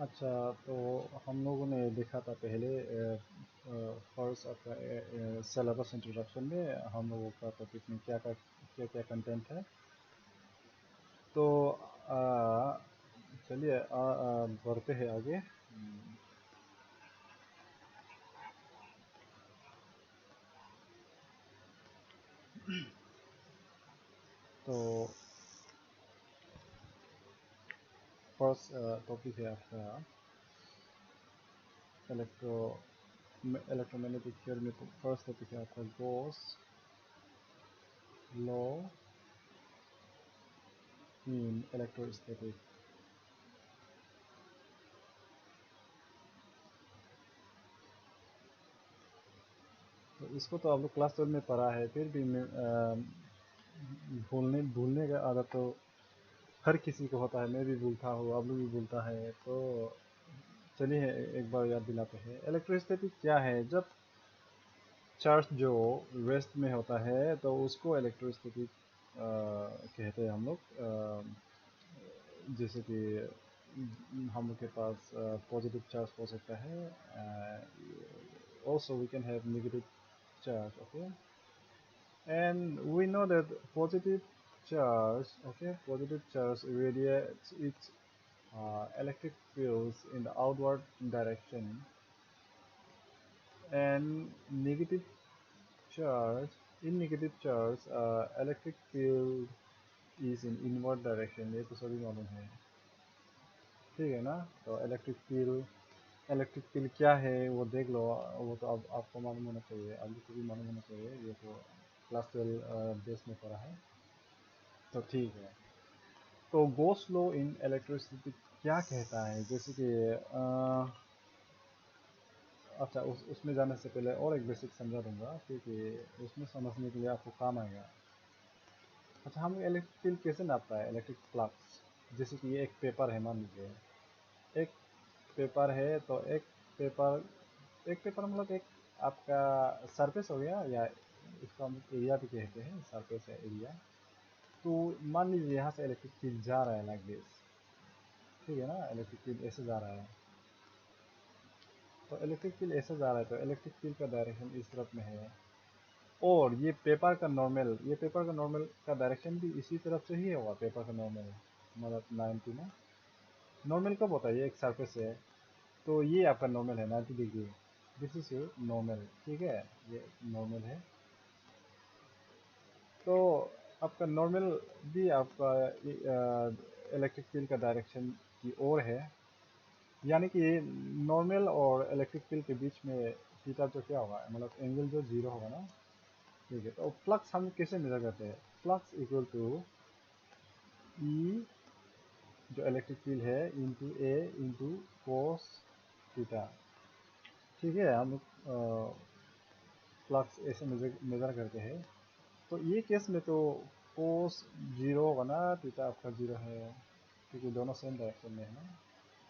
अच्छा, तो हम लोगों ने देखा था पहले फर्स्ट आपका सिलेबस इंट्रोडक्शन में हम लोगों का टॉपिक में क्या क्या कंटेंट है। तो आ, चलिए बढ़ते हैं आगे। तो फर्स्ट टॉपिक है आपका इलेक्ट्रो इलेक्ट्रोमैग्नेटिक फील्ड में। फर्स्ट टॉपिक है आपका गोस लॉ इन इलेक्ट्रोस्टैटिक। तो इसको तो आप लोग क्लास 12 में पढ़ा है, फिर भी मैं भूलने भूलने का आदत तो हर किसी को होता है। मैं भी भूलता हूँ, आप लोग भी भूलता है। तो चलिए एक बार याद दिलाते हैं इलेक्ट्रिसिटी क्या है। जब चार्ज जो रेस्ट में होता है तो उसको इलेक्ट्रिसिटी कहते हैं हम लोग। जैसे कि हम लोग के पास पॉजिटिव चार्ज हो सकता है, also we can have negative charge, okay? And we know that positive charge, okay, positive charge radiates its electric fields in the outward direction, and negative charge, in negative charge, electric field is in inward direction। ये तो सभी मालूम है, ठीक है ना? तो electric field क्या है वो देख लो। वो तो अब आपको मालूम होना चाहिए, अभी को भी मालूम होना चाहिए। ये तो क्लास 12 बेस में पढ़ा है, तो ठीक है। तो गोस लॉ इन इलेक्ट्रिसिटी क्या कहता है, जैसे कि अच्छा उसमें जाने से पहले और एक बेसिक समझा दूंगा, क्योंकि उसमें समझने के लिए आपको काम आएगा। अच्छा, हम इलेक्ट्रिक फील्ड कैसे नापता है, इलेक्ट्रिक फ्लक्स। जैसे कि ये एक पेपर है, मान लीजिए एक पेपर है। तो पेपर एक पेपर मतलब एक आपका सरफेस हो गया, या इसको हम एरिया भी कहते हैं, सरफेस है एरिया। तो मान लीजिए यहाँ से इलेक्ट्रिक फील्ड जा रहा है लाइक दिस, ठीक है ना? इलेक्ट्रिक फील्ड ऐसे जा रहा है। तो इलेक्ट्रिक फील्ड ऐसे जा रहा है, तो इलेक्ट्रिक फील्ड का डायरेक्शन इस तरफ में है। और ये पेपर का नॉर्मल का डायरेक्शन भी इसी तरफ से ही होगा। पेपर का नॉर्मल मतलब 90 ना। नॉर्मल कब होता है? ये एक सरफेस है, तो ये आपका नॉर्मल है 90 degree. This is your normal, ठीक है? ये नॉर्मल है। तो आपका नॉर्मल भी आपका इलेक्ट्रिक फील्ड का डायरेक्शन की ओर है। यानी कि नॉर्मल और इलेक्ट्रिक फील्ड के बीच में थीटा जो क्या होगा, मतलब एंगल जो जीरो होगा ना, ठीक है? तो फ्लक्स हम कैसे मेजर करते हैं? फ्लक्स इक्वल टू ई जो इलेक्ट्रिक फील्ड है इंटू ए इंटू कोस थीटा, ठीक है? हम लोग फ्लक्स ऐसे मेजर करते हैं। तो ये केस में तो कोस जीरो होगा ना, थीटा आपका जीरो है, क्योंकि दोनों सेम डायरेक्शन में है ना।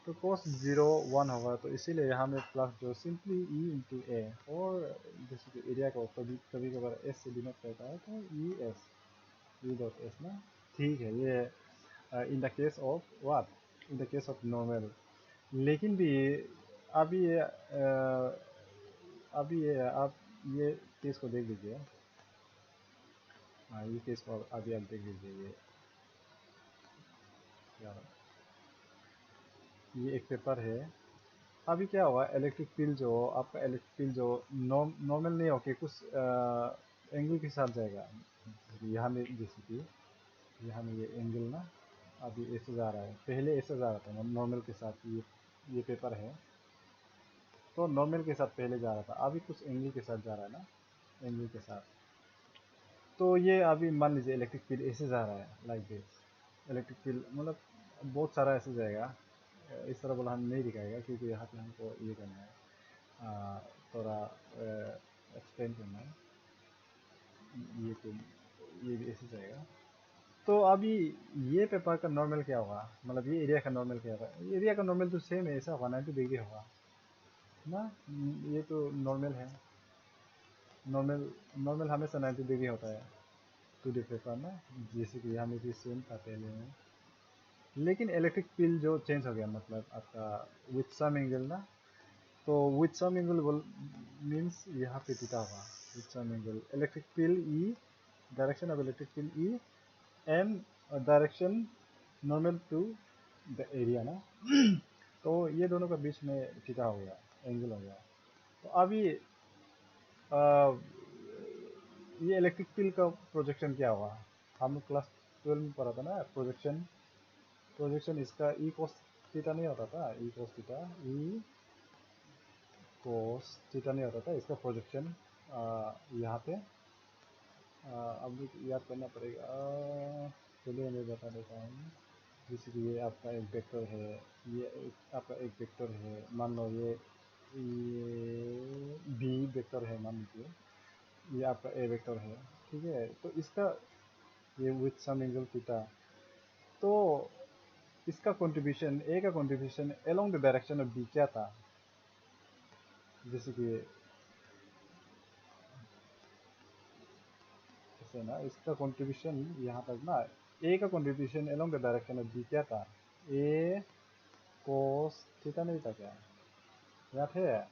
तो कोस जीरो 1 होगा, तो इसीलिए यहाँ में प्लस जो सिंपली ई इंटू ए। और जैसे कि एरिया को कभी कभी कभार एस से डिनोट करता है, तो E S, E dot S ना, ठीक है? ये in the case of what, in the case of normal. लेकिन भी अभी आप ये केस को देख लीजिए। हाँ, ये केस को अभी आप देख लीजिए। क्या ये एक पेपर है। अभी क्या हुआ, इलेक्ट्रिक फील्ड जो आपका इलेक्ट्रिक फील्ड जो नॉर्मल नहीं होके कुछ एंगल के साथ जाएगा। यहाँ में जैसे कि यहाँ में ये एंगल ना, अभी ऐसे जा रहा है, पहले ऐसे जा रहा था नॉर्मल के साथ। ये पेपर है, तो नॉर्मल के साथ पहले जा रहा था, अभी कुछ एंगल के साथ जा रहा है ना, एंगल के साथ। तो ये अभी मान लीजिए इलेक्ट्रिक फील्ड ऐसे जा रहा है लाइक दिस। इलेक्ट्रिक फील्ड मतलब बहुत सारा ऐसे जाएगा। इस तरह बोला हम नहीं दिखाएगा, क्योंकि यहाँ पे हमको ये करना है, थोड़ा एक्सप्लेन करना है। ये तो ये भी ऐसे जाएगा। तो अभी ये पेपर का नॉर्मल क्या होगा, मतलब ये एरिया का नॉर्मल क्या होगा? एरिया का नॉर्मल तो सेम है, ऐसा होगा 90 डिग्री होगा ना। ये तो नॉर्मल है। नॉर्मल नॉर्मल हमेशा 90 डिग्री होता है टू द पेपर ना। जैसे कि यहाँ में भी सेम था पहले में। लेकिन इलेक्ट्रिक फील्ड जो चेंज हो गया मतलब आपका विथ सम एंगल ना, तो विथ सम एंगल मीन्स यहाँ पे थीटा होगा with some angle electric field E, direction of electric field E and direction normal to the area ना। तो ये दोनों का बीच में थीटा हो गया, एंगल हो गया। तो अभी ये इलेक्ट्रिक फील्ड का प्रोजेक्शन क्या हुआ, हम लोग क्लास 12 में पढ़ा था ना प्रोजेक्शन। प्रोजेक्शन इसका ई कोस थीटा नहीं होता था, ई कोस थीटा, ई कोस थीटा नहीं होता था इसका प्रोजेक्शन यहाँ पे। अब याद करना पड़ेगा, चलिए मैं बता देता हूँ। जैसे कि ये आपका एक वेक्टर है, ये आपका एक वेक्टर है, मान लो ये बी वेक्टर है मान लीजिए, ये आपका ए वेक्टर है, ठीक है। तो इसका ये विथ सम एंगल थीटा, तो इसका कंट्रीब्यूशन, ए का contribution along the direction of B क्या था, जैसे कि ऐसे ना, इसका कंट्रीब्यूशन यहाँ तक ना, ए का contribution along the direction of B क्या था, ए कोस थीटा नहीं था क्या, याद है?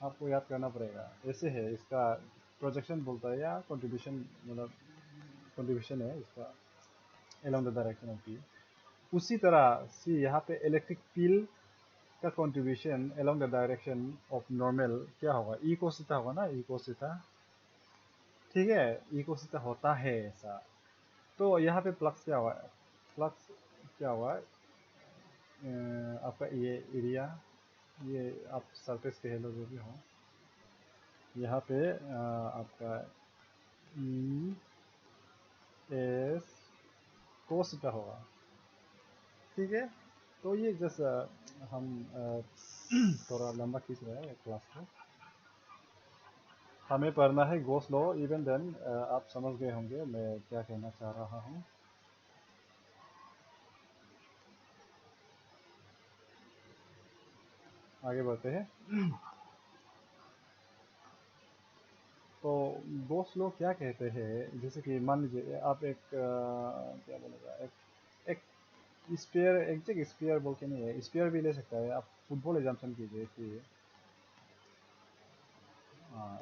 आपको याद करना पड़ेगा। ऐसे है इसका प्रोजेक्शन बोलता है या कंट्रीब्यूशन, मतलब कंट्रीब्यूशन है इसका along the direction of B. उसी तरह सी यहाँ पे इलेक्ट्रिक फील्ड का contribution along the direction of normal क्या होगा, ई कोस थीटा होगा ना, ई कोस थीटा, ठीक है। ई कोस थीटा होता है ऐसा। तो यहाँ पे फ्लक्स क्या हुआ, फ्लक्स क्या हुआ, आपका ये एरिया, ये आप सरफेस कह लो जो भी हो, यहाँ पे आपका ई एस कोस थीटा होगा, ठीक है। तो ये जैसा हम थोड़ा लंबा खींच रहे हैं क्लास को, हमें पढ़ना है गोस लॉ। इवन देन आप समझ गए होंगे मैं क्या कहना चाह रहा हूँ। आगे बढ़ते हैं। तो गोस लॉ क्या कहते हैं, जैसे कि मान लीजिए आप एक क्या बोलेगा, एक स्पेयर, एग्जैक्ट स्पेयर बोल के नहीं है, स्पेयर भी ले सकता है, आप फुटबॉल एग्जाम्पल कीजिए कि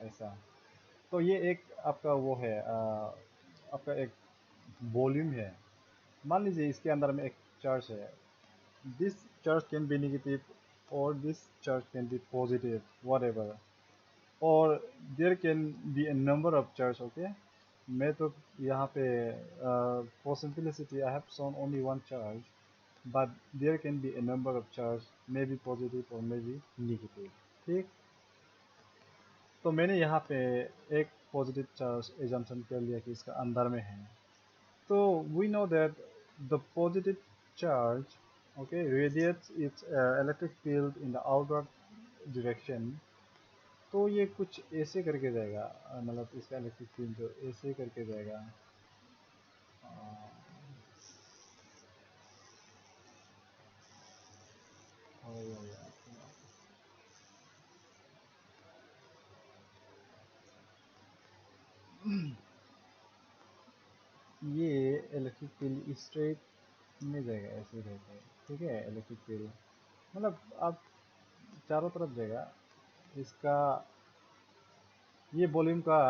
ऐसा। तो ये एक आपका वो है आपका एक वॉल्यूम है, मान लीजिए इसके अंदर में एक चार्ज है, this charge can be negative और this charge can be positive whatever, और there can be a number of charge, okay. मैं तो यहाँ पे for simplicity I have shown only one charge, but there can be a number of charge, may be positive और may B negative, ठीक। तो मैंने यहाँ पे एक पॉजिटिव चार्ज एजम्पशन कर लिया कि इसका अंदर में है। तो we know that the positive charge, okay, radiates its electric field in the outward direction. तो ये कुछ ऐसे करके जाएगा, मतलब इसका इलेक्ट्रिक फील्ड जो ऐसे करके जाएगा, ये इलेक्ट्रिक फील्ड स्ट्रेट में जाएगा ऐसे रहता है, ठीक है। इलेक्ट्रिक फील्ड मतलब आप चारों तरफ जाएगा इसका, ये वॉल्यूम का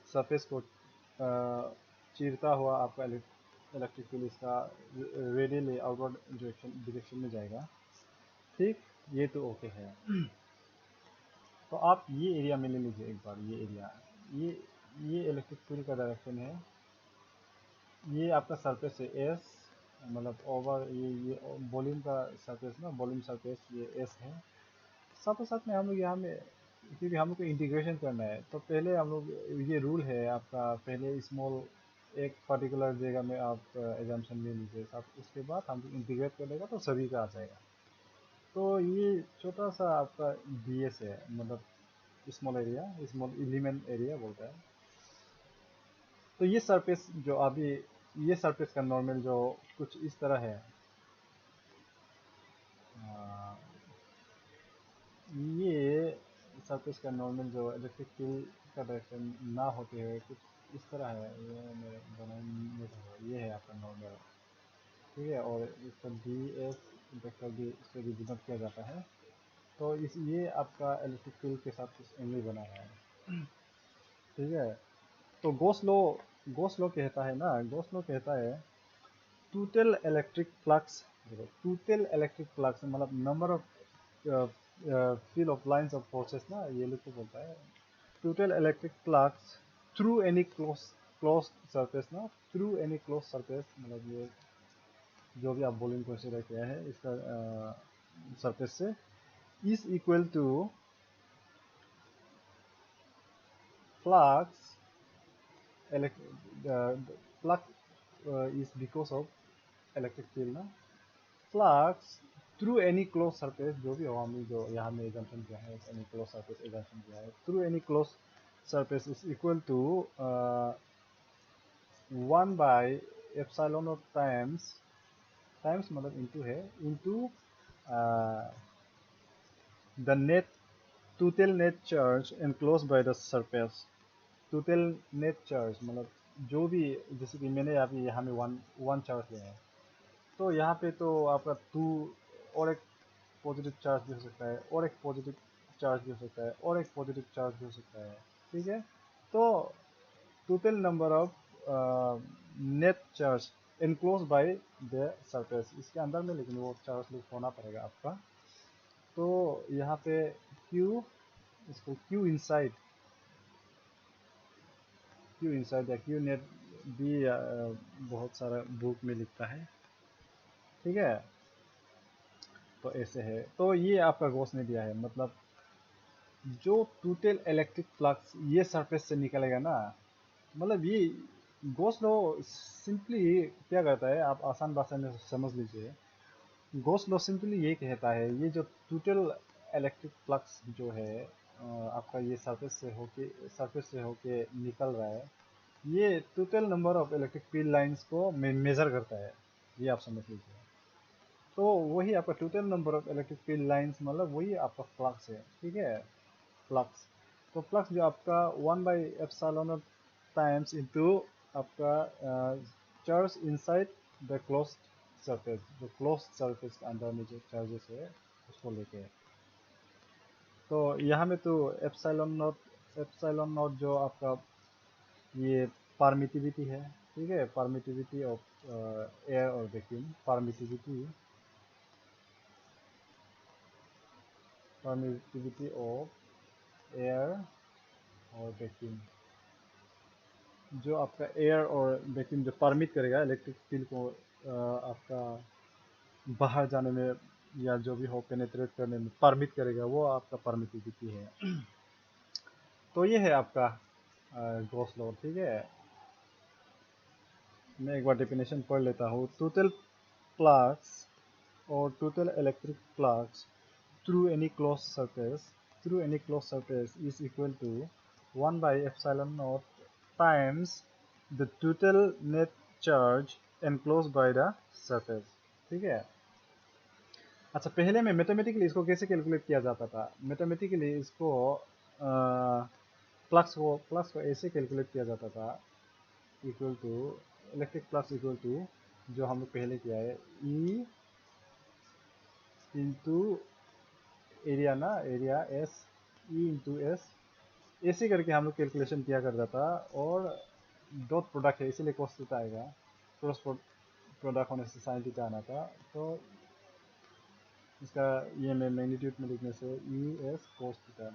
सरफेस को चीरता हुआ आपका इलेक्ट्रिक फील्ड इसका रेडियली आउटवर्ड डायरेक्शन में जाएगा, ठीक। ये तो ओके है। तो आप ये एरिया में ले लीजिए एक बार, ये एरिया, ये ये इलेक्ट्रिक फील्ड का डायरेक्शन है, ये आपका सरफेस है एस, मतलब ओवर ये वॉल्यूम का सरफेस ना, वॉल्यूम सरफेस ये एस है। साथ ही साथ में हम लोग यहाँ में, क्योंकि हम लोग को इंटीग्रेशन करना है, तो पहले हम लोग, ये रूल है आपका, पहले स्मॉल एक पर्टिकुलर जगह में आप एग्जाम्पशन ले लीजिए, साथ उसके बाद हम लोग इंटीग्रेट कर लेगा तो सभी का आ जाएगा। तो ये छोटा सा आपका डी एस है, मतलब small area, small element area बोलता है। तो ये सरफेस जो अभी, ये सरफेस का नॉर्मल जो कुछ इस तरह है, आ, ये सरफेस का नॉर्मल जो इलेक्ट्रिक फील्ड का डायरेक्शन ना होते हुए कुछ इस तरह है, ये मेरे बनाने, ये है आपका नॉर्मल। ठीक है, और इसका डी एस वेक्टर भी इससे रिप्रेजेंट किया जाता है। तो इस ये आपका इलेक्ट्रिक फील्ड के साथ कुछ एंगल बना हुआ है। ठीक है, तो गोस लॉ कहता है ना, गोस लॉ कहता है टोटल इलेक्ट्रिक फ्लक्स, देखो टोटल इलेक्ट्रिक फ्लक्स मतलब number of field of lines of forces ना, ये लोग को बोलता है total electric flux through any close surface ना, थ्रू एनी क्लोज सरफेस मतलब ये जो भी आप वॉल्यूम कंसीडर किया है इसका सरफेस से is equal to flux flux is because of electric field ना, flux through any close surface जो भी हो, हमने जो यहाँ में एग्जांपल किया है एनी क्लोज सरफेस एग्जांपल किया है, through any close surface is equal to 1 by epsilon not times, times मतलब इनटू है, into the net total net charge enclose by the surface. Total net charge मतलब जो भी, जैसे कि मैंने अभी यहाँ में वन वन चार्ज लिया है, तो यहाँ पे तो आपका टू और एक पॉजिटिव चार्ज भी हो सकता है, और एक पॉजिटिव चार्ज भी हो सकता है, और एक पॉजिटिव चार्ज भी हो सकता है। ठीक है, तो total number of net charge enclose by the surface इसके अंदर में, लेकिन वो चार्ज लूप होना पड़ेगा आपका। तो यहाँ पे Q, इसको क्यू इनसाइड या क्यू नेट भी बहुत सारा बुक में लिखता है। ठीक है, तो ऐसे है, तो ये आपका गॉस ने दिया है, मतलब जो टोटल इलेक्ट्रिक फ्लक्स ये सरफेस से निकलेगा ना, मतलब ये गॉस लॉ सिंपली क्या कहता है, आप आसान भाषा में समझ लीजिए। गॉस लॉ सिंपली ये कहता है ये जो टोटल इलेक्ट्रिक फ्लक्स जो है आपका ये सरफेस से होके निकल रहा है, ये total number of electric field lines को मेजर करता है, ये आप समझ लीजिए। तो वही आपका total number of electric field lines मतलब वही आपका फ्लक्स है। ठीक है, फ्लक्स, तो फ्लक्स जो आपका 1/एप्सिलॉन टाइम्स इनटू आपका charge inside the closed surface, जो क्लोज सरफेस के अंदर में जो चार्जेस है उसको लेके है। तो यहाँ में तो एप्सिलॉन नॉट जो आपका ये परमिटिविटी है। ठीक है, परमिटिविटी ऑफ एयर और वैक्यूम, परमिटिविटी ऑफ एयर और वैक्यूम, जो आपका एयर और वैक्यूम जो परमिट करेगा इलेक्ट्रिक फील्ड को आपका बाहर जाने में या जो भी हो पेनेट्रेट करने में परमिट करेगा, वो आपका परमिटिविटी है। तो ये है आपका गॉस लॉ। ठीक है, मैं एक बार डेफिनेशन पढ़ लेता हूँ। टोटल फ्लक्स और total electric flux through any closed surface is equal to 1/epsilon naught times the total net charge enclosed by the surface। ठीक है, अच्छा पहले में मैथमेटिकली इसको कैसे कैलकुलेट किया जाता था, मैथमेटिकली इसको फ्लक्स को ऐसे कैलकुलेट किया जाता था, equal to electric flux equal to जो हम लोग पहले किया है ई इंटू एरिया ना, area S, E into S, ऐसे करके हम लोग कैलकुलेशन किया करता था। और डॉट प्रोडक्ट है इसीलिए कॉस थीटा आएगा, क्रॉस प्रोडक्ट होने से साइन थीटा आना था। तो इसका ये में मैग्नीट्यूड में लिखने से ई एस कॉस थीटा।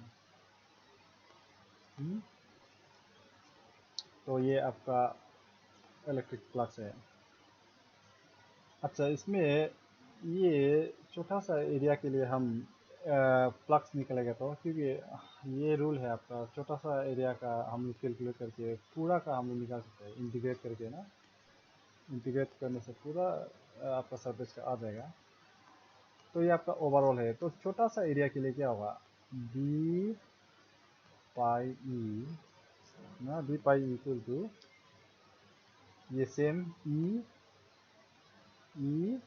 तो ये आपका इलेक्ट्रिक फ्लक्स है। अच्छा इसमें ये छोटा सा एरिया के लिए हम फ्लक्स निकलेगा, तो क्योंकि ये रूल है आपका, छोटा सा एरिया का हम लोग कैलकुलेट करके पूरा का हम लोग निकाल सकते हैं इंटीग्रेट करके ना, इंटीग्रेट करने से पूरा आपका सरफेस का आ जाएगा। तो ये आपका ओवरऑल है, तो छोटा सा एरिया के लिए क्या होगा, डी पाई ई ना, डी पाई इक्वल टू ये सेम ई ई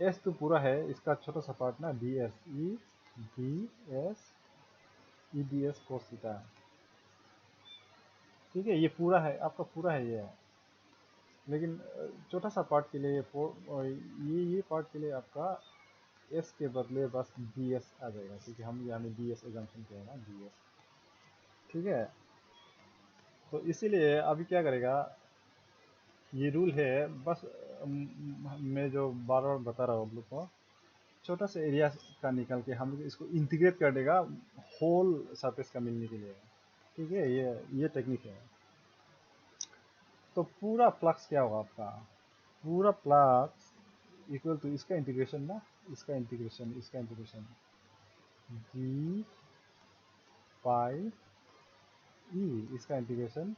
एस तो पूरा है, इसका छोटा सा पार्ट ना डी एस, ई डी एस, ई डी एस कोस थीटा। ठीक है, ये पूरा है आपका, पूरा है ये, लेकिन छोटा सा पार्ट के लिए ये पार्ट के लिए आपका एस के बदले बस डी एस आ जाएगा, क्योंकि हम यहाँ में डी एस एग्जाम्पन किया है ना, डी एस। ठीक है, तो इसीलिए अभी क्या करेगा, ये रूल है बस। मैं जो बार बार बता रहा हूँ आप लोग को, छोटा सा एरिया का निकाल के हम लोग इसको इंटीग्रेट कर देगा होल सरफेस का मिलने के लिए। ठीक है, ये टेक्निक है। तो पूरा फ्लक्स क्या होगा आपका, पूरा फ्लक्स इक्वल टू इसका इंटीग्रेशन ना, इसका इंटीग्रेशन जी पाई ई, इसका इंटीग्रेशन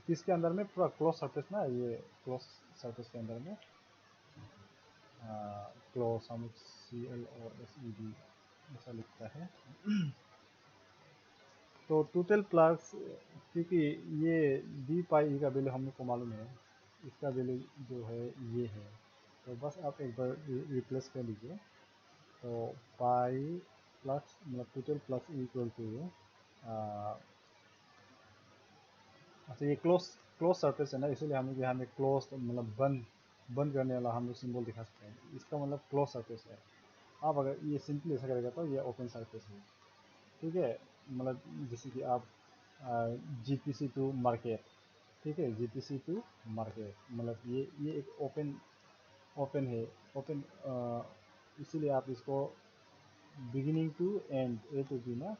किसके अंदर में, पूरा क्लोज सरफेस ना, ये क्लोज सरफेस के अंदर में क्लोज हम सी एल और एस ई डी ऐसा लिखता है। तो टोटल फ्लक्स, क्योंकि ये डी पाई ई का वैल्यू हम लोग को मालूम है, इसका वैल्यू जो है ये है, तो बस आप एक बार रिप्लेस कर लीजिए। तो पाई फ्लक्स मतलब टोटल फ्लक्स इक्वल टू, अच्छा ये क्लोज क्लोज सरफेस है ना, इसीलिए हम लोग यहाँ में क्लोज मतलब बंद बंद करने वाला हम लोग सिंबल दिखा सकते हैं, इसका मतलब क्लोज सरफेस है। आप अगर ये सिंपली ऐसा करेगा तो ये ओपन सरफेस है। ठीक है, मतलब जैसे कि आप G P C to market, ठीक है, G P C to market मतलब ये एक ओपन ओपन है, ओपन, इसीलिए आप इसको beginning to end A to B ना,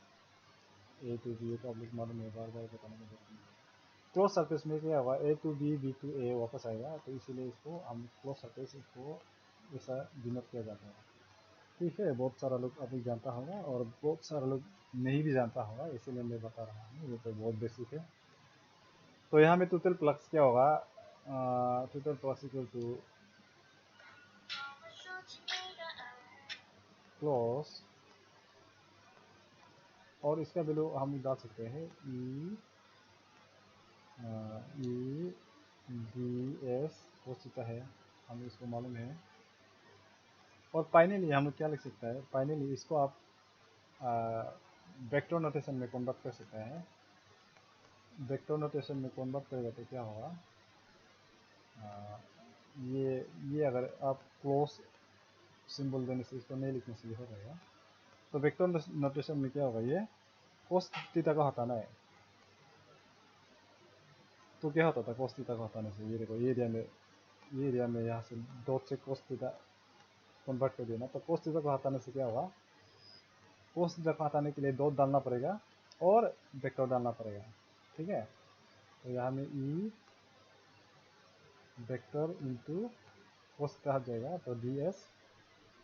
ए टू बी, ये तो आप लोग मालूम है, बार बार बताने की जरूरत नहीं है। क्लोज सरफेस में क्या होगा, ए टू बी टू ए वापस आएगा, तो इसीलिए इसको हम क्लोज सरफेस इसको ऐसा डिनोट किया जाता है। ठीक है, बहुत सारा लोग अभी जानता होगा और बहुत सारा लोग नहीं भी जानता होगा, इसीलिए मैं बता रहा हूँ, ये तो बहुत बेसिक है। तो यहाँ में टोटल फ्लक्स क्या होगा, total flux equal to close, और इसका वैल्यू हम डाल सकते हैं ई डी एस हो सकता है, हमें इसको मालूम है। और फाइनली हम लोग क्या लिख सकता है, फाइनली इसको आप वेक्टर नोटेशन में कन्वर्ट कर सकते हैं। वेक्टर नोटेशन में कन्वर्ट करेगा तो क्या होगा, आ, ये अगर आप क्लोज सिंबल देने से इसको नहीं लिखने से ये हो जाएगा। तो वेक्टर नोटेशन में क्या होगा, ये कोस थीटा को हटाना है, तो क्या होता था कोस थीटा को हटाने से, ये देखो ये एरिया में यहाँ से डॉट से कोस थीटा कन्वर्ट कर देना, तो कोस थीटा को हटाने से क्या होगा, कोस थीटा को हटाने के लिए डॉट डालना पड़ेगा और वेक्टर डालना पड़ेगा। ठीक है, तो यहाँ में E vector into cos theta हट जाएगा, तो डी एस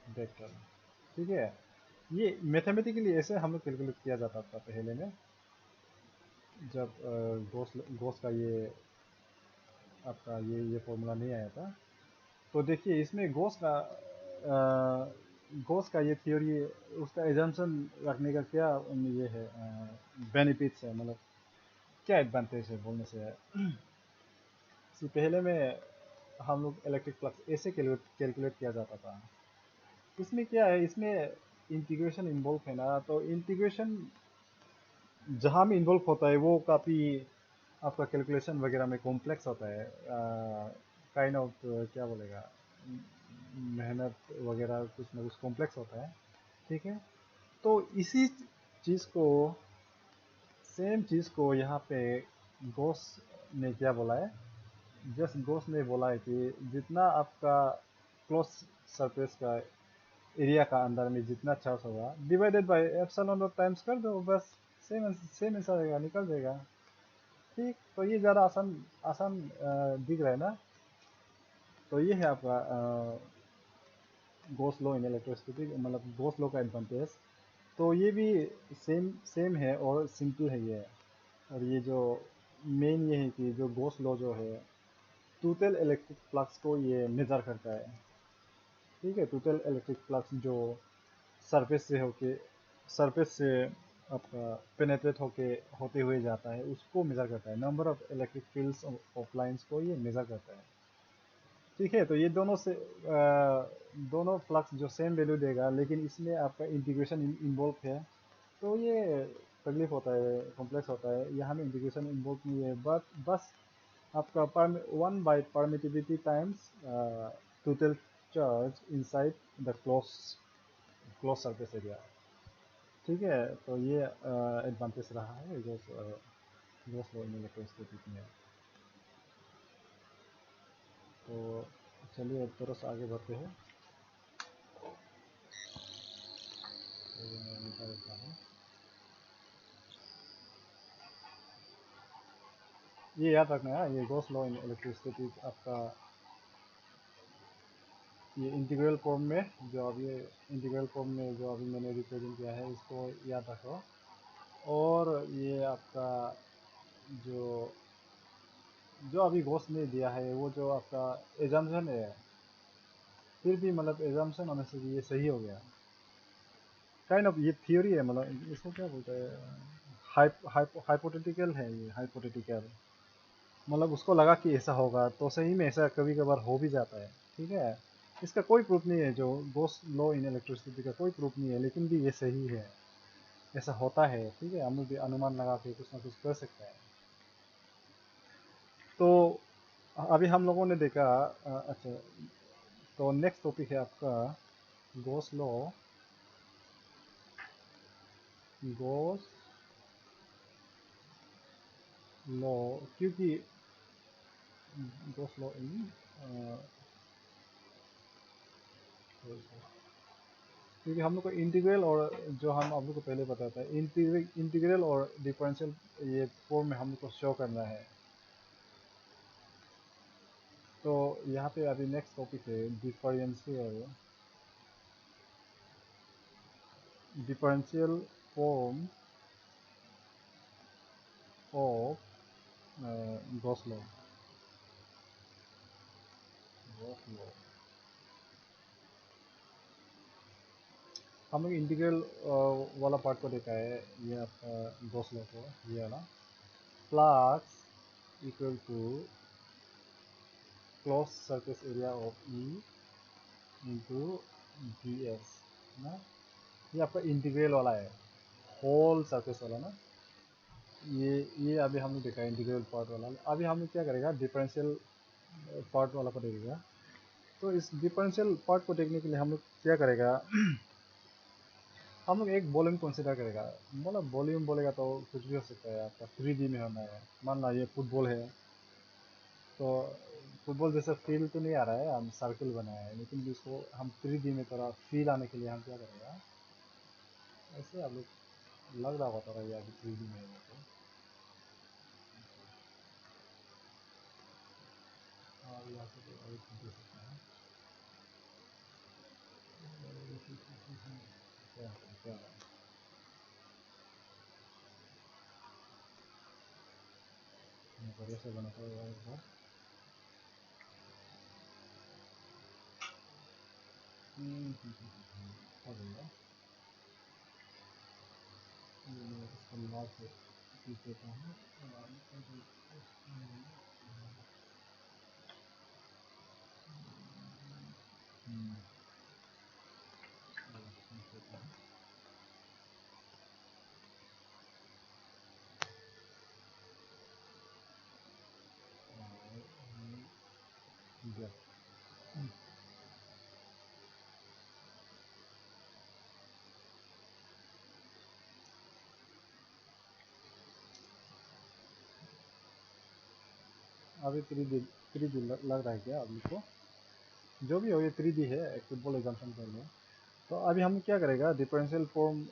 वेक्टर। ठीक है, ये मैथमेटिकली ऐसे हम लोग कैलकुलेट किया जाता था पहले में, जब गोस गोस का ये आपका ये फॉर्मूला नहीं आया था। तो देखिए इसमें गोस का ये थ्योरी, उसका एजम्पशन रखने का क्या ये है, बेनिफिट्स है, मतलब क्या एडवांटेज है बोलने से है। पहले में हम लोग इलेक्ट्रिक फ्लक्स ऐसे कैलकुलेट किया जाता था। इसमें क्या है, इसमें इंटीग्रेशन इन्वॉल्व है ना, तो इंटीग्रेशन जहाँ में इन्वॉल्व होता है वो काफ़ी आपका कैलकुलेशन वगैरह में कॉम्प्लेक्स होता है, काइंड ऑफ क्या बोलेगा, मेहनत वगैरह कुछ ना कुछ कॉम्प्लेक्स होता है। ठीक है, तो इसी चीज़ को, सेम चीज़ को यहाँ पे गोस ने क्या बोला है, जस्ट गोस ने बोला है कि जितना आपका क्लोज सरफेस का एरिया का अंदर में जितना चार्ज होगा divided by epsilon not times कर दो बस, सेम सेम आंसर आएगा, निकल जाएगा। ठीक, तो ये ज़्यादा आसान आसान दिख रहा है ना। तो ये है आपका गोस लॉ इन इलेक्ट्रिसिटी, मतलब गोस लॉ का एडवांटेज। तो ये भी सेम सेम है और सिंपल है ये। और ये जो मेन ये है कि जो गोस लॉ जो है टोटल इलेक्ट्रिक फ्लक्स को ये मेजर करता है। ठीक है, टोटल इलेक्ट्रिक फ्लक्स जो सरफेस से होके सरफेस से आपका पेनेट्रेट होके होते हुए जाता है उसको मेजर करता है, number of electric fields of lines को ये मेजर करता है। ठीक है, तो ये दोनों से दोनों फ्लक्स जो सेम वैल्यू देगा, लेकिन इसमें आपका इंटीग्रेशन इन्वॉल्व है, तो ये तकलीफ होता है, कॉम्प्लेक्स होता है। यहाँ में इंटीग्रेशन इन्वॉल्व नहीं है, बट बस आपका 1/परमिटिविटी times total charge inside the close surface area. ठीक है, तो ये एडवांटेज रहा है जो गॉस लॉ इन इलेक्ट्रोस्टैटिक में। तो चलिए थोड़ा सा आगे बढ़ते हैं। तो मैं लिखा देता हूँ, ये याद रखना है, ये गॉस लॉ इन इलेक्ट्रोस्टैटिक आपका ये इंटीग्रल फॉर्म में जो अभी मैंने रिप्रेजेंट किया है, इसको याद रखो। और ये आपका जो जो अभी गॉस ने दिया है वो जो आपका एजम्पशन है, फिर भी मतलब एजम्पशन होने से भी ये सही हो गया। काइंड ऑफ ये थियोरी है, मतलब इसको क्या बोलते हैं, हाइपोथेटिकल है ये, हाइपोथेटिकल मतलब उसको लगा कि ऐसा होगा तो सही में ऐसा कभी कभार हो भी जाता है। ठीक है, इसका कोई प्रूफ नहीं है, जो गॉस लॉ इन इलेक्ट्रिसिटी का कोई प्रूफ नहीं है, लेकिन भी ये सही है, ऐसा होता है। ठीक है, हम लोग भी अनुमान लगा के कुछ ना कुछ कर सकते हैं। तो अभी हम लोगों ने देखा अच्छा, तो नेक्स्ट टॉपिक है आपका गॉस गॉस लॉ, क्योंकि गॉस लॉ इन क्योंकि हम लोग को इंटीग्रल और जो हम आप लोग को पहले बताया था, इंटीग्रल और डिफरेंशियल ये फॉर्म में हम लोग को शो करना है। तो यहाँ पे अभी नेक्स्ट टॉपिक है differential form of Gauss law. हम लोग इंटीग्रल वाला पार्ट को देखा है, ये आपका गॉस लॉ को, ये वाला flux equal to close surface area of E into D S ना। ये आपका इंटीग्रल वाला है, होल सरफेस वाला ना। ये अभी हमने देखा इंटीग्रल पार्ट वाला। अभी हम क्या करेगा, डिफरेंशियल पार्ट वाला को देखेगा। तो इस डिफरेंशियल पार्ट को देखने के लिए हम लोग क्या करेगा, हम लोग एक वॉल्यूम कंसिडर करेगा। मतलब वॉल्यूम बोलेगा तो कुछ भी हो सकता है, आपका 3D में होना है। मान ला ये फुटबॉल है, तो फुटबॉल जैसा फील तो नहीं आ रहा है, हम सर्कल बनाया है, लेकिन इसको हम 3D में थोड़ा फील आने के लिए हम क्या करेगा, ऐसे आप लोग लग रहा होता है ये अभी 3D में है तो। और यहाँ से तो और कुछ दे सकते हैं। क्या क्या बढ़िया से बनाता हुआ एक बार। हो गया, मैं इसको लाल से खींच देता हूँ। अभी 3D लग रहा है क्या अभी को, जो भी हो ये 3D है, एक फुटबॉल एग्जाम्पल कर लो। तो अभी हम क्या करेगा, डिफरेंशियल फॉर्म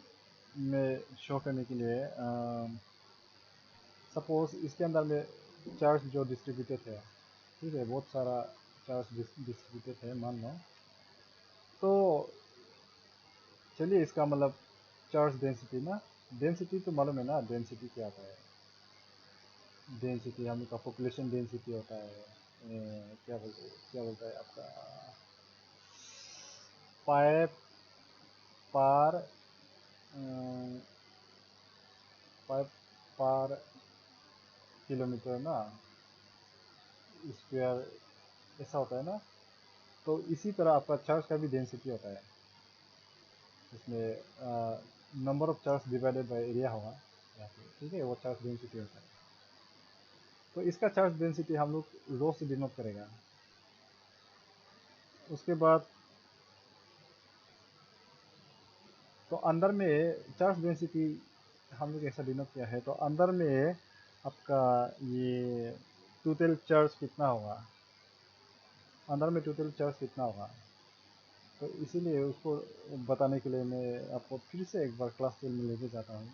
में शो करने के लिए सपोज इसके अंदर में चार्ज जो डिस्ट्रीब्यूटेड है, ठीक है, बहुत सारा चार्ज डिस्ट्रीब्यूटेड है मान लो। तो चलिए इसका मतलब चार्ज डेंसिटी ना, डेंसिटी तो मालूम है ना, डेंसिटी क्या होता है। डेंसिटी हम लोग का पॉपुलेशन डेंसिटी होता है, क्या बोलता है आपका, पाइप पर पाइप पर किलोमीटर ना, स्क्वायर ऐसा होता है ना। तो इसी तरह आपका चार्ज का भी डेंसिटी होता है, इसमें number of charge divided by area होगा यहाँ पे, ठीक है, वो चार्ज डेंसिटी होता है। तो इसका चार्ज डेंसिटी हम लोग रो से डिनोट करेगा। उसके बाद तो अंदर में चार्ज डेंसिटी हम लोग ऐसा डिनोट किया है, तो अंदर में आपका ये टोटल चार्ज कितना होगा, अंदर में टोटल चार्ज कितना होगा। तो इसीलिए उसको बताने के लिए मैं आपको फिर से एक बार क्लास 12 में लेके जाता हूँ।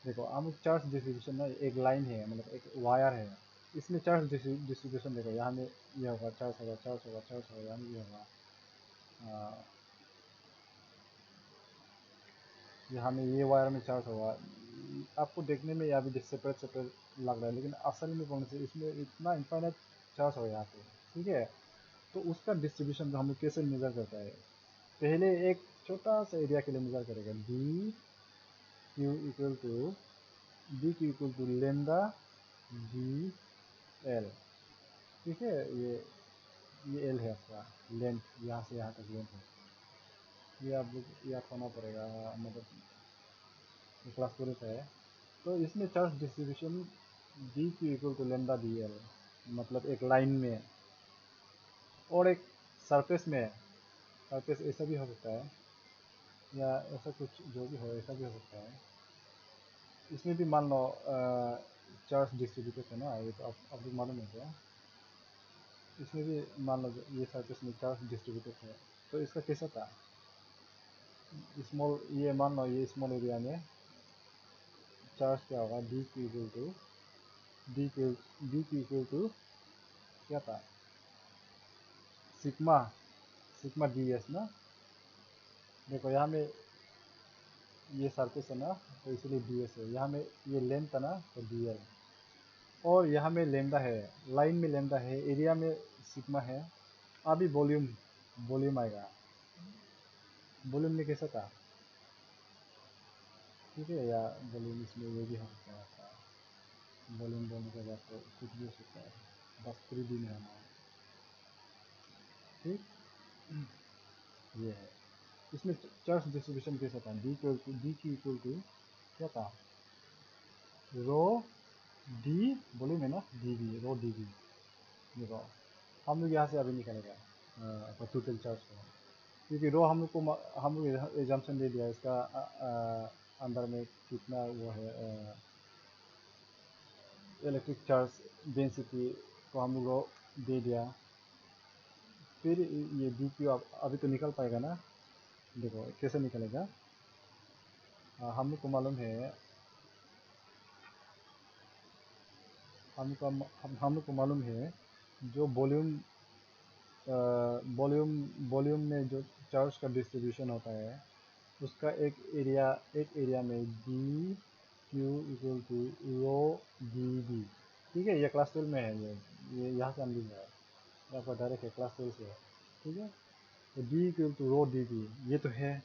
देखो हम चार्ज डिस्ट्रीब्यूशन ना, एक लाइन है, मतलब एक वायर है, इसमें चार्ज डिस्ट्रीब्यूशन देखो, यहाँ में ये होगा, चार्ज होगा, चार्ज होगा, चार्ज होगा, यहाँ में ये होगा, यहाँ में ये वायर में चार्ज होगा। आपको देखने में यहाँ भी सेपरेट सेपरेट लग रहा है, लेकिन असल में कौन से इसमें इतना इनफाइनाइट चार्ज होगा यहाँ पे, ठीक है। तो उसका डिस्ट्रीब्यूशन हम लोग कैसे मेजर करता है, पहले एक छोटा सा एरिया के लिए मेजर करेगा, D Q equal to lambda G L, ठीक है। ये एल है आपका लेंथ, यहाँ से यहाँ तक लेंथ है, ये आप लोग याद होना पड़ेगा, मतलब क्लास पूरे पे है। तो इसमें charge distribution D Q equal to lambda D L, मतलब एक लाइन में और एक सरफेस में, सरफेस ऐसा भी हो सकता है या ऐसा कुछ जो भी हो ऐसा भी हो सकता है। इसमें भी मान लो चार्ज डिस्ट्रीब्यूटेड है ना, ये तो आप लोग मालूम है क्या, इसमें भी मान लो ये सरफेस में चार्ज डिस्ट्रीब्यूटेड है। तो इसका कैसा था, स्मॉल, ये मान लो ये स्मॉल एरिया में चार्ज क्या होगा, D Q equal to D Q equal to क्या था, सिग्मा सिग्मा डी एस ना। देखो यहाँ में ये सरफेस है ना, तो इसलिए डी एस है, यहाँ में ये लेंथ है ना, तो डी एल, और यहाँ में लेमडा है, लाइन में लेमडा है, एरिया में सिग्मा है। अभी वॉल्यूम वॉल्यूम आएगा, वॉल्यूम में कैसा था, ठीक है, या वॉल्यूम इसमें ये भी हो सकता है आपका, वॉल्यूम बोलने के बाद तो कुछ भी हो सकता है, बस 3D में आना है, ठीक। ये है, इसमें चार्ज डिस्ट्रीब्यूशन कैसा था, डी क्यू इक्वल टू क्या था, रो डी, वॉल्यूम है ना, D V, rho D V. देखो हम लोग यहाँ से अभी निकालेगा टोटल चार्ज को, क्योंकि रो हम लोग को हम लोग एग्जाम्पशन दे दिया इसका अंदर में कितना वो है इलेक्ट्रिक चार्ज डेंसिटी को हम लोग दे दिया। फिर ये डी क्यू अभी तो निकल पाएगा ना, देखो कैसे निकलेगा। हम लोग को मालूम है, हम लोग को मालूम है जो वॉल्यूम वॉल्यूम में जो चार्ज का डिस्ट्रीब्यूशन होता है, उसका एक एरिया में D Q equal to rho D B, ठीक है। ये क्लास 12 में है, ये यहाँ से हम लिख रहा है, आपका डायरेक्ट है क्लास 12 से है, ठीक है। तो D equal to rho D B ये तो है,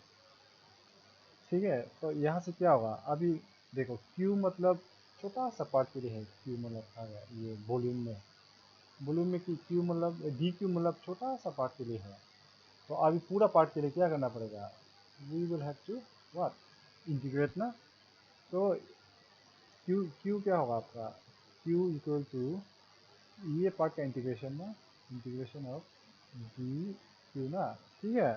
ठीक है। तो यहाँ से क्या होगा, अभी देखो क्यू मतलब छोटा सा पार्ट के लिए है, क्यू मतलब आ गया ये वॉल्यूम में क्यू मतलब डी क्यू मतलब छोटा सा पार्ट के लिए है। तो अभी पूरा पार्ट के लिए क्या करना पड़ेगा, we will have to what integrate ना। तो क्यू क्या होगा आपका, क्यू इक्वल टू ये पार्ट का इंटीग्रेशन ना, इंटीग्रेशन ऑफ डी क्यू ना, ठीक है।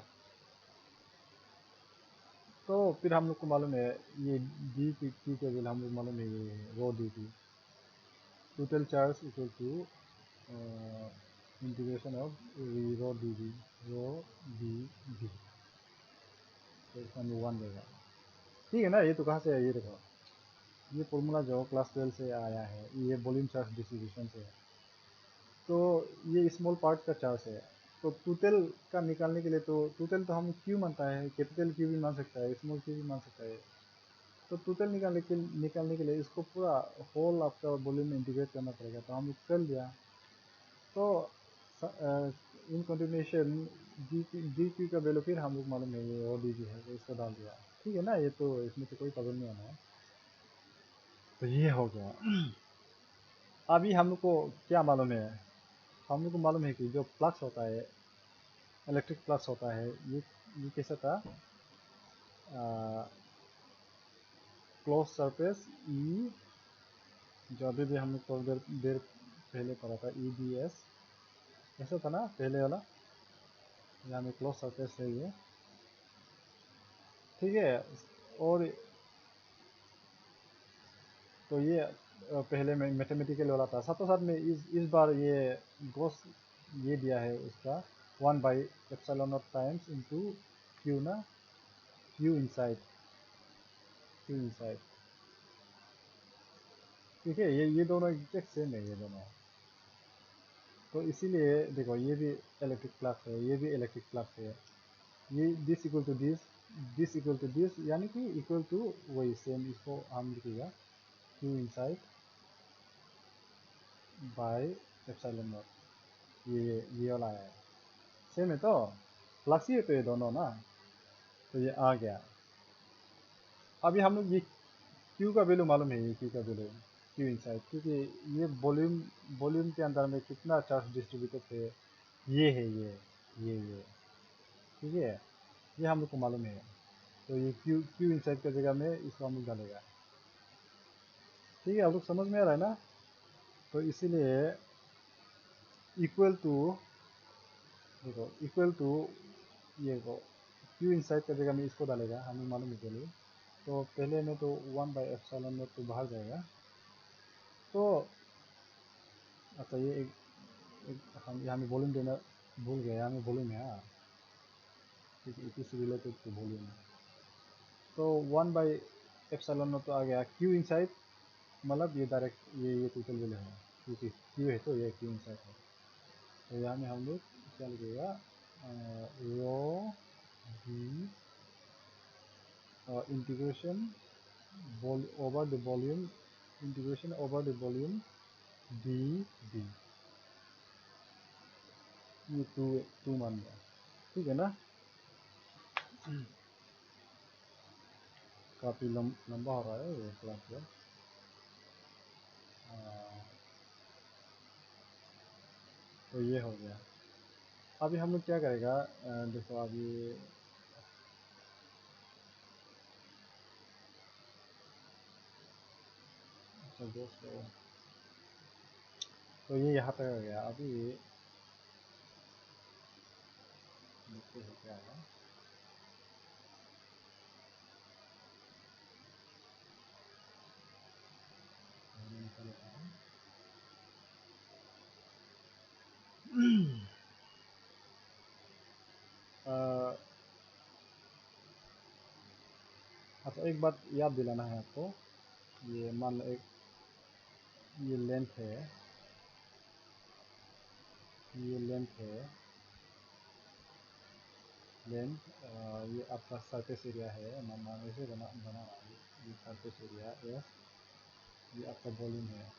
तो फिर हम लोग को मालूम है ये डी क्यू के वैल्यू हम लोग मालूम है, ये rho D T, total charge equal to integration of rho D V, rho D V, तो इसका नंबर 1 रहेगा, ठीक है ना। ये तो कहाँ से है, ये देखो ये फॉर्मूला जो क्लास 12 से आया है, ये वॉल्यूम चार्ज डिस्ट्रीब्यूशन से है। तो ये स्मॉल पार्ट का चार्ज है, तो टोटल का निकालने के लिए, तो टोटल तो हम क्यू मानता है, कैपिटल क्यू भी मान सकता है, स्मॉल क्यू भी मान सकता है। तो टोटल निकालने के लिए इसको पूरा होल आपका वॉल्यूम में इंटीग्रेट करना पड़ेगा, तो हम कर लिया। तो इन कंटिन्यूएशन डी क्यू का वैल्यू फिर हम लोग मालूम है, ये और डी जी है, तो इसको डाल दिया, ठीक है ना। ये तो इसमें तो कोई प्रॉब्लम नहीं आना है। तो ये हो गया। अभी हम लोग को क्या मालूम है, हम लोग को मालूम है कि जो फ्लक्स होता है, इलेक्ट्रिक फ्लक्स होता है, ये कैसा था, क्लोज सरफेस ई, जो अभी भी हम लोग थोड़ी देर पहले पढ़ा था EDS, ऐसा था ना पहले वाला। यहाँ में क्लोज सरफेस है ये, ठीक है। और तो ये पहले में मैथमेटिकल वाला था, साथ साथ में इस बार ये गोस ये दिया है उसका 1/ε0 टाइम्स इनटू क्यू ना, क्यू इनसाइड, क्यू इनसाइड, ठीक है। ये दोनों एग्जैक्ट सेम है ये दोनों। तो इसीलिए देखो ये भी इलेक्ट्रिक फ्लक्स है, ये भी इलेक्ट्रिक फ्लक्स है। ये this equal to this equal to this, यानी कि इक्वल टू वही सेम, इसको हम लिखेगा Q inside by epsilon not. ये वाला है, सेम है तो फ्लक्स ही है तो ये दोनों ना। तो ये आ गया। अभी हम लोग ये क्यू का वैल्यू मालूम है, ये क्यू का वैल्यू, क्यू इनसाइड, क्योंकि ये वॉल्यूम के अंदर में कितना चार्ज डिस्ट्रीब्यूटेड है, ये है ये, ठीक है। ये हम लोग को मालूम है। तो ये क्यू क्यू इनसाइड का जगह में इसको हम लोग डालेगा, ठीक है। आप लोग समझ में आ रहा है ना। तो इसीलिए इक्वल टू, देखो इक्वल टू ये को क्यू इनसाइड का जगह में इसको डालेगा, हमें मालूम है चलिए। तो पहले में तो 1/ε0 तो बाहर जाएगा। तो अच्छा ये हम यहाँ में वॉल्यूम देना भूल गए, यहाँ में वॉल्यूम है, हाँ, क्योंकि it is related to volume. तो 1/ε0 तो आ गया, क्यू इनसाइड मतलब ये डायरेक्ट ये टोटल वैल्यू है, क्योंकि क्यू है तो ये क्यू इनसाइड है। तो यहाँ में हम लोग क्या लिखेगा, rho D integration over the volume, integration over the volume D D, ये टू मान गया, ठीक है ना। काफ़ी लंबा हो रहा है ये क्लास जो। तो ये हो गया। अभी हम लोग क्या करेगा, देखो अभी अच्छा दोस्तों, तो ये यहाँ तक आ गया। अभी देखते हैं क्या है। अ, अच्छा एक बात याद दिलाना है आपको। ये मान लो एक ये लेंथ है, ये लेंथ है, लेंथ, ये आपका सरफेस एरिया है, मान ऐसे बना रहा है, ये सरफेस एरिया एस, ये आपका वॉल्यूम है,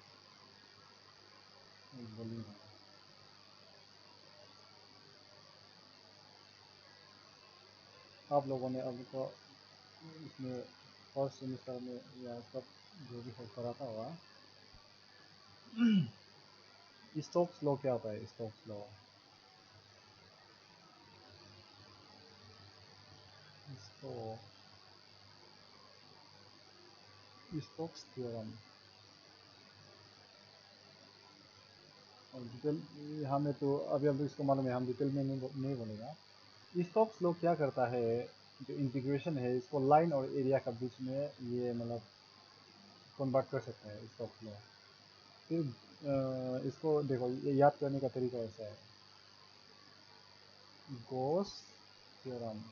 वॉल्यूम है। आप लोगों ने अब तो इसमें फर्स्ट सेमिस्टर में या सब जो भी हो कराता होगा, स्टोक्स लॉ क्या होता है, स्टोक्स लॉ, स्टोक्स थ्योरम। और डिटेल हमें तो अभी अभी इसको मालूम है, हम डिटेल में नहीं बोलेगा। स्टोक्स लॉ क्या करता है, जो इंटीग्रेशन है इसको लाइन और एरिया का बीच में ये मतलब कन्वर्ट कर सकता है स्टोक्स लॉ। फिर इसको देखो, ये याद करने का तरीका ऐसा है, गोस थ्योरम।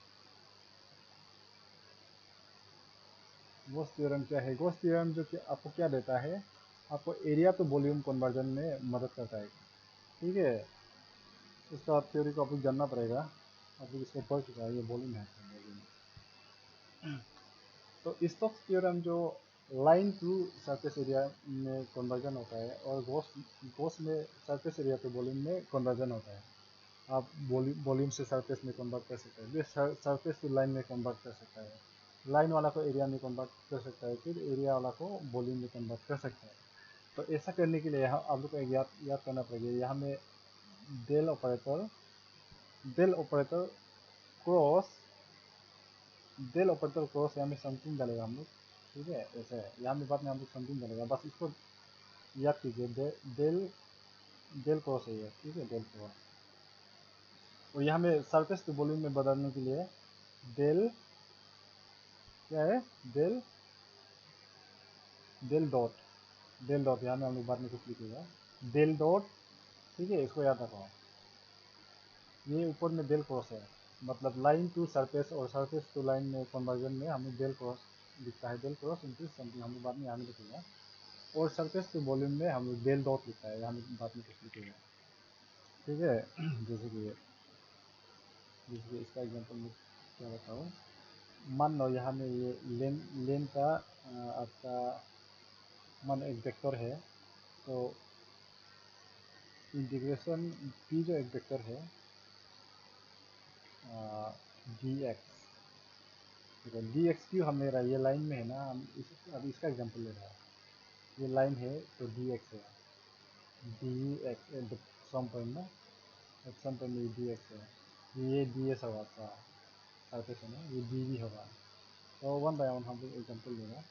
गोस थ्योरम क्या है, गोस थ्योरम जो कि आपको क्या देता है, आपको एरिया तो वॉल्यूम कन्वर्जन में मदद करता है, ठीक है। इसका थ्योरी को आपको जानना पड़ेगा, आप लोग इसको पढ़ चुका है, ये वॉल्यूम है वॉल्यूम। तो स्टोक्स थ्योरम जो लाइन टू सरफेस एरिया में कन्वर्जन होता है, और गोस गोस में सरफेस एरिया टू वॉल्यूम में कन्वर्जन होता है। आप वॉल्यूम से सरफेस में कन्वर्ट कर सकते हैं, फिर सरफेस टू लाइन में कन्वर्ट कर सकता है, लाइन वाला को एरिया में कन्वर्ट कर सकता है, फिर एरिया वाला को वॉल्यूम में कन्वर्ट कर सकता है। तो ऐसा करने के लिए यहाँ आप लोग को एक याद करना पड़ेगा, यहाँ में del operator, del operator cross, del operator cross यहाँ में समथिंग डालेगा हम लोग, ठीक है। ऐसा है यहाँ में बाद में हम लोग समथिंग डालेगा, बस इसको याद कीजिए, डेल डेल क्रॉस है ये, ठीक है, डेल क्रॉस। और यहाँ में सरफेस टू वॉल्यूम में बदलने के लिए डेल क्या है, del del dot, del dot यहाँ में हम लोग बाद में कुछ लिखेगा, डेल डॉट, ठीक है, इसको याद रखो। ये ऊपर में डेल क्रॉस है, मतलब लाइन टू सरफेस और सरफेस टू लाइन में कन्वर्जन में हमें डेल क्रॉस लिखता है, डेल क्रॉस इंटू समथिंग हम लोग बाद में यहाँ में लिखेगा। और सरफेस टू वॉल्यूम में हम लोग डेल डॉट लिखता है, यहाँ में बाद में कुछ लिखेगा, ठीक है। जैसे कि इसका एग्जांपल मैं क्या बताऊँ, मान लो यहाँ में ये लेन लेन का आपका मान एक वेक्टर है, तो इंटीग्रेशन पी जो एक वेक्टर है डी एक्स, देखो डी एक्स क्यू हम ले रहा है, ये लाइन में है ना, हम अभी इसका एग्जांपल ले रहा है, ये लाइन है तो डी एक्स है, D X at the some point ना, एट सम पॉइंट ये डी एक्स है, ये डी एस होगा आपका सरफेस है ना, ये डी भी होगा। तो वन बाय वन हम लोग एग्जाम्पल लेगा।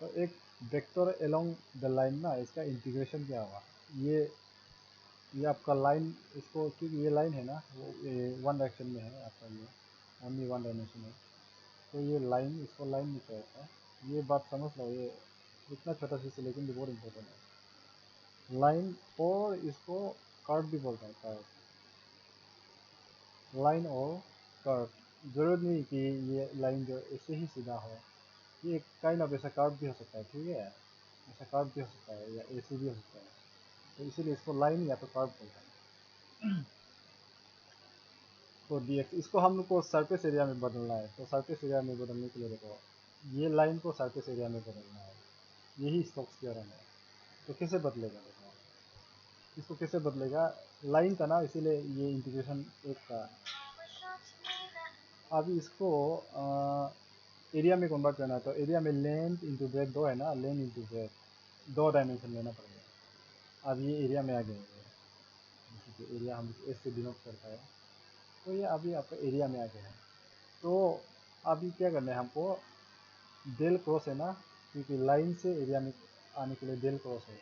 तो एक वेक्टर अलोंग द लाइन ना, इसका इंटीग्रेशन क्या होगा, ये आपका लाइन, इसको क्योंकि ये लाइन है ना, वो ये वन डायरेक्शन में है आपका, ये ओनली वन डायमेंशन है, तो ये लाइन, इसको लाइन नहीं कहता है, ये बात समझ लो, ये इतना छोटा चीज़ है लेकिन ये बहुत इंपॉर्टेंट है, लाइन। और इसको कर्व भी बोलता है, कर्व, लाइन और कर्व, जरूरत नहीं कि ये लाइन जो ऐसे ही सीधा हो, ये काइंड ऑफ ऐसा कर्व भी हो सकता है, ठीक है, ऐसा कर्व भी हो सकता है या ऐसे भी हो सकता है, तो इसीलिए इसको लाइन या तो कर्व बोलता है। तो डी एक्स, इसको हम लोग को सरफेस एरिया में बदलना है, तो सरफेस एरिया में बदलने के लिए देखो, ये लाइन को सरफेस एरिया में बदलना है, यही स्टोक्स थ्योरम है। तो कैसे बदलेगा देखो, इसको कैसे बदलेगा, लाइन था ना इसीलिए ये इंटीग्रेशन एक था, अब इसको एरिया में कन्वर्ट करना है, तो एरिया में लेंथ इंटू ब्रेथ दो है ना, लेंथ इंटू ब्रेथ, दो डायमेंशन लेना पड़ेगा। अब ये एरिया में आ गया है, जैसे कि एरिया हम एस से डिनोट करता है, तो ये अभी आपका एरिया में आ गया है। तो अभी क्या करना है हमको, डेल क्रॉस है ना, क्योंकि लाइन से एरिया में आने के लिए डेल क्रॉस है,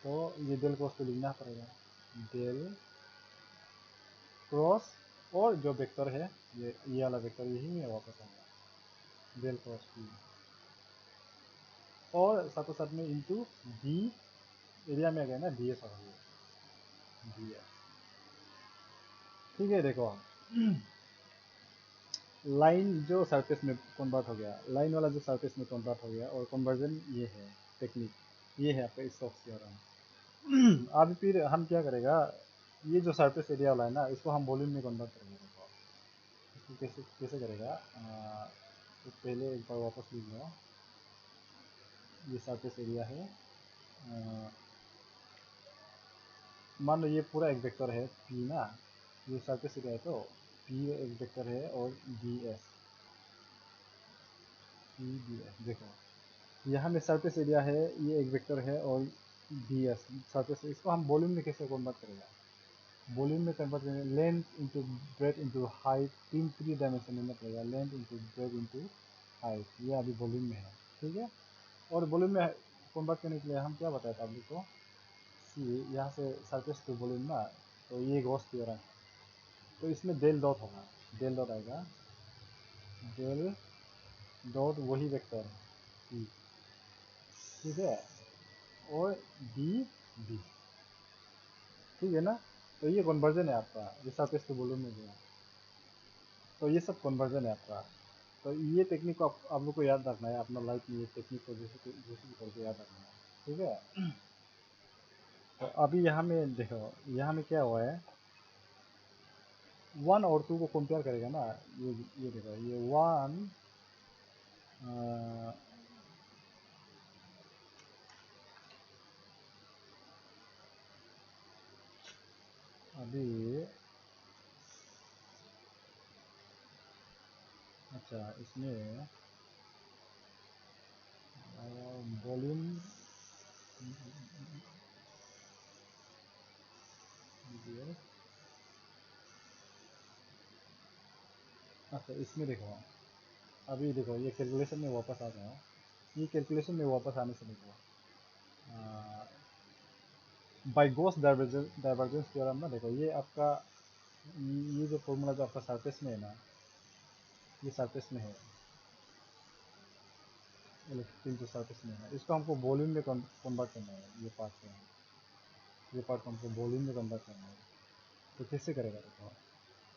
तो ये डेल क्रॉस को लिखना पड़ेगा, डेल क्रॉस, और जो वेक्टर है ये वाला वेक्टर यही में वापस आएगा, डेल क्रॉस पी, और साथों साथ में इंटू डी, एरिया में आ गया ना, डी एस होगा, डी एस, ठीक है। देखो लाइन जो सरफेस में कन्वर्ट हो गया, लाइन वाला जो सरफेस में कन्वर्ट हो गया, और कन्वर्जन ये है टेक्निक, ये है आपका स्टोक्स थ्योरम। अब फिर हम क्या करेगा, ये जो सरफेस एरिया वाला है ना, इसको हम वॉल्यूम में कन्वर्ट करेंगे। देखो इसको कैसे कैसे करेगा, तो पहले एक बार वापस लिख लो, ये सरफेस एरिया है, मान लो ये पूरा एक वेक्टर है पी ना, ये सरफेस एरिया है, तो पी एक वेक्टर है, और D S, P D S, देखो यहाँ में सरफेस एरिया है, ये एक वेक्टर है, और डी एस सरफेस, इसको हम वॉल्यूम में कैसे कन्वर्ट करेगा, वॉल्यूम में कन्वर्ट करेंगे, length into breadth into height, तीन थ्री डायमेंशन लेना पड़ेगा, length into breadth into height, ये अभी वॉल्यूम में है, ठीक है। और वॉल्यूम में कन्वर्ट करने के लिए हम क्या बताया था आप लोग को, सी यहाँ से सरफेस टू वॉल्यूम ना, तो ये गॉस थ्योरम है, तो इसमें डेल डॉट होगा, डेल डॉट आएगा, डेल डॉट वही वेक्टर है, ठीक है, और डी डी, ठीक है ना। तो ये कन्वर्जन है आपका, ये सरफेस टू वॉल्यूम में गया, तो ये सब कन्वर्जन है आपका। तो ये टेक्निक को आप लोग को याद रखना है अपना लाइफ में, ये टेक्निक को जैसे जैसे करके याद रखना है, ठीक है। तो अभी यहाँ में देखो, यहाँ में क्या हुआ है, वन और टू को कंपेयर करेगा ना, ये देखो, ये वन, अभी अच्छा इसमें वॉल्यूम, अच्छा इसमें देखो, अभी देखो ये कैलकुलेशन में वापस आ गया, ये कैलकुलेशन में वापस आने से देखो, बाय गॉस डाइवर्जेंस थ्योरम ना, देखो ये आपका ये जो फॉर्मूला जो आपका सरफेस में है ना, ये सरफेस में है, इलेक्ट्रिक फील्ड जो सरफेस में है, इसको हमको वॉल्यूम में कन्वर्ट करना है। ये पार्ट को हमको वॉल्यूम में कन्वर्ट करना है। तो कैसे करेगा देखो,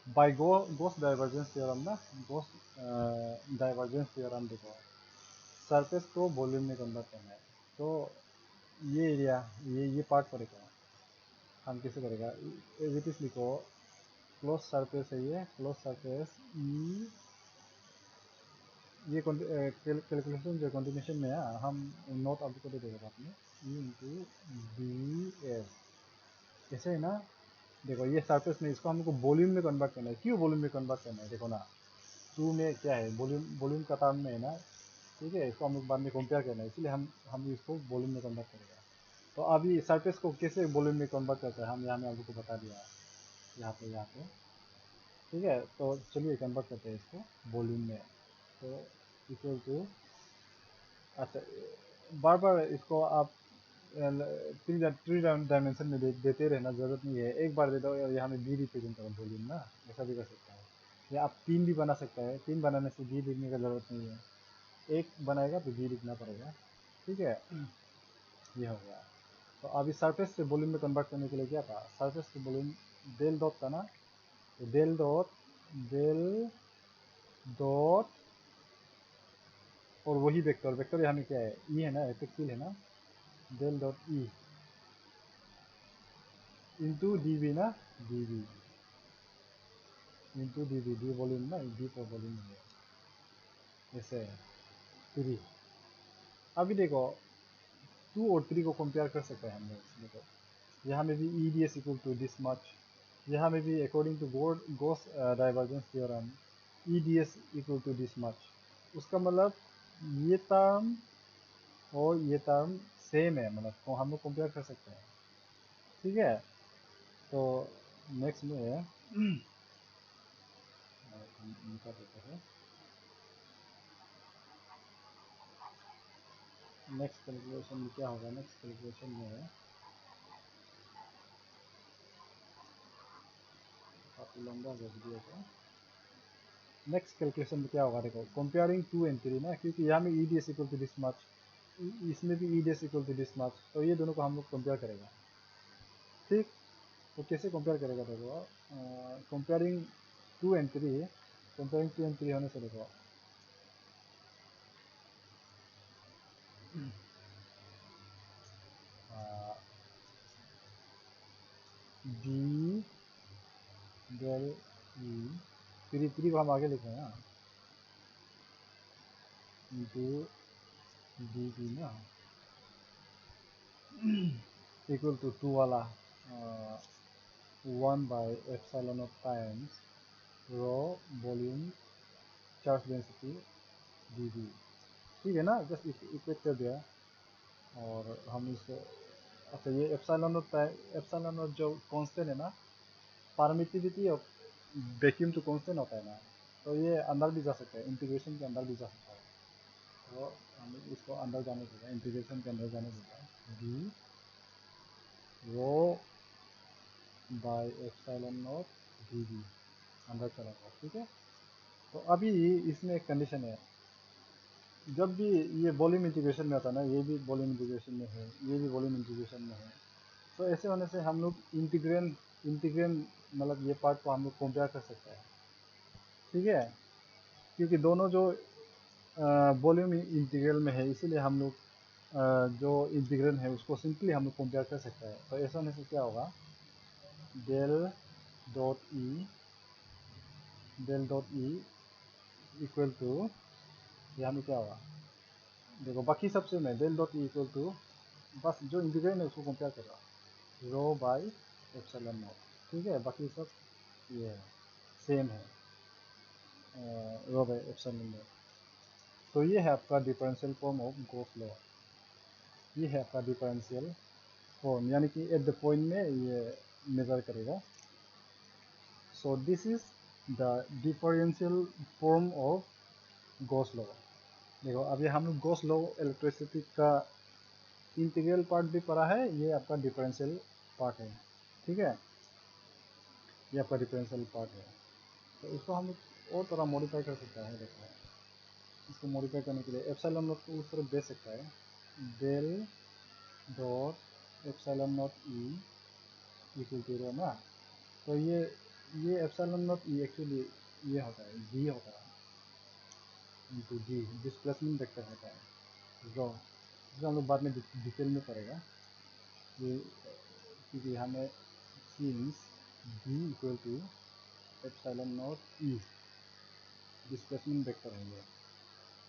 बाय गॉस डाइवर्जेंस थ्योरम ना, गॉस डाइवर्जेंस थ्योरम देखो, सरफेस को वॉल्यूम में कन्वर्ट करना है। तो ये एरिया, ये पार्ट पड़ेगा, हम कैसे करेगा, एज इट इज लिखो, क्लोज सरफेस है ये, क्लोज सरफेस ई, ये कैलकुलेशन जो कंटिन्यूशन में है, हम नोट अभी को दे देगा आपने, ई इंटू बी एस, ऐसे है ना। देखो ये सरफेस में, इसको हमको वॉल्यूम में कन्वर्ट करना है। क्यों वॉल्यूम में कन्वर्ट करना है, देखो ना, टू में क्या है, वॉल्यूम, वॉल्यूम का टर्म में है ना, ठीक है, इसको हम लोग बाद में कंपेयर करना है, इसलिए हम इसको वॉल्यूम में कन्वर्ट करेगा। तो अभी सरफेस को कैसे वॉल्यूम में कन्वर्ट करते हैं, हम यहाँ में आपको बता दिया, यहाँ पे, ठीक है। तो चलिए कन्वर्ट करते हैं इसको वॉल्यूम में। तो इक्वल टू, अच्छा, बार बार इसको आप थ्री डायमेंशन में देते रहना जरूरत नहीं है, एक बार दे दो और यहाँ में बी रिप्रेजेंट करो वॉल्यूम ना, ऐसा भी कर सकता है। या आप तीन भी बना सकता है, तीन बनाने से बी लिखने का जरूरत नहीं है, एक बनाएगा तो बी लिखना पड़ेगा, ठीक है। ये हो गया। तो अभी सरफेस से वॉल्यूम में कन्वर्ट करने के लिए क्या था, सरफेस से वॉल्यूम डेल डॉट था ना, तो डेल डॉट और वही वेक्टर, वेक्टर यहाँ में क्या है, ई है ना, इलेक्ट्रिक फील्ड है ना, del dot E into D B ना, D B into D B, D volume ना, डी पर वॉल्यूम है, ऐसे है, थ्री। अभी देखो, टू और थ्री को कंपेयर कर सकते हैं हम लोग, देखो यहाँ में भी E D S equal to this much, यहाँ में भी according to Gauss divergence theorem E D S equal to this much, उसका मतलब ये टर्म और ये टर्म सेम है, मतलब तो हम लोग कंपेयर कर सकते हैं, ठीक है। तो नेक्स्ट में निकाल देते हैं, नेक्स्ट कैलकुलेशन में क्या होगा, नेक्स्ट कैलकुलेशन में काफ़ी लंबा वीडियो है। नेक्स्ट कैलकुलेशन में क्या होगा, देखो कंपेयरिंग टू एंड थ्री ना, क्योंकि यहाँ में E D S equal to this much, इसमें भी E D S equal to this much, तो ये दोनों को हम लोग कंपेयर करेगा, ठीक। तो कैसे कंपेयर करेगा, देखो comparing two and three, comparing two and three होने से देखो, D del E, three three को हम आगे लिखें ना, इंटू डी बी ना, इक्वल टू टू वाला one by epsilon of times rho volume charge density D B, ठीक है ना, जस्ट इक्वेट कर दिया। और हम इसको, अच्छा ये एप्सिलॉन नॉट जो कांस्टेंट है ना, परमिटिविटी ऑफ वैक्यूम तो कांस्टेंट होता है ना, तो ये अंदर भी जा सकता है, इंटीग्रेशन के अंदर भी जा सकता है। तो हम इसको अंदर जाने देगा, इंटीग्रेशन के अंदर जाने देगा, D rho by epsilon not D B अंदर चला गया, ठीक है। तो अभी इसमें एक कंडीशन है, जब भी ये वॉल्यूम इंटीग्रेशन में आता है ना, ये भी वॉल्यूम इंटीग्रेशन में है, ये भी वॉल्यूम इंटीग्रेशन में है, तो ऐसे होने से हम लोग इंटीग्रेन इंटीग्रेन मतलब ये पार्ट को हम लोग कंपेयर कर सकते हैं, ठीक है। क्योंकि दोनों जो वॉल्यूम इंटीग्रल में है, इसीलिए हम लोग जो इंटीग्रल है उसको सिंपली हम लोग कंपेयर कर सकते हैं। तो ऐसा होने से क्या होगा, del dot E, del dot E equal to, यहाँ में क्या होगा, देखो बाकी सबसे मैं del dot E equal to, बस जो इंटीग्रल है उसको कंपेयर कर रहा हूँ, रो बाई एप्सिलॉन नॉट, ठीक है, बाकी सब ये है, सेम है, रो बाई एप्सिलॉन नॉट। तो ये है आपका differential form of Gauss law, ये है आपका डिफरेंशियल फॉर्म, यानी कि एट द पॉइंट में ये मेजर करेगा। So this is the differential form of Gauss law. देखो अभी हम लोग गॉस लॉ इलेक्ट्रिसिटी का इंटीग्रल पार्ट भी पढ़ा है, ये आपका डिफरेंशियल पार्ट है, ठीक है, ये आपका डिफरेंशियल पार्ट है। तो इसको हम और थोड़ा मॉडिफाई कर सकता है। देखो इसको मॉडिफाई करने के लिए एप्सिलॉन नॉट को उस तरह दे सकता है, del dot epsilon not E equal to rho ना। तो ये एप्सिलॉन नॉट ई एक्चुअली ये होता है, जी होता है इंटू जी, डिस्प्लेसमेंट वेक्टर होता है रो, जिसे हम लोग बाद में डिटेल में पड़ेगा ये, क्योंकि हमें since G equal to epsilon not E displacement vector है ये,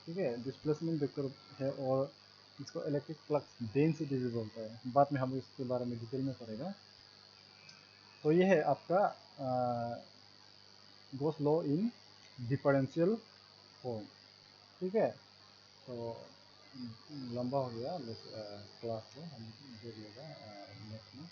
ठीक है, डिस्प्लेसमेंट वेक्टर है। और इसको इलेक्ट्रिक फ्लक्स डेंसिटी भी बोलते हैं, बाद में हम इसके बारे में डिटेल में पढ़ेगा। तो ये है आपका गोस लॉ इन डिफरेंशियल फॉर्म, ठीक है। तो लंबा हो गया क्लास को, हम देख लेगा नेक्स्ट में।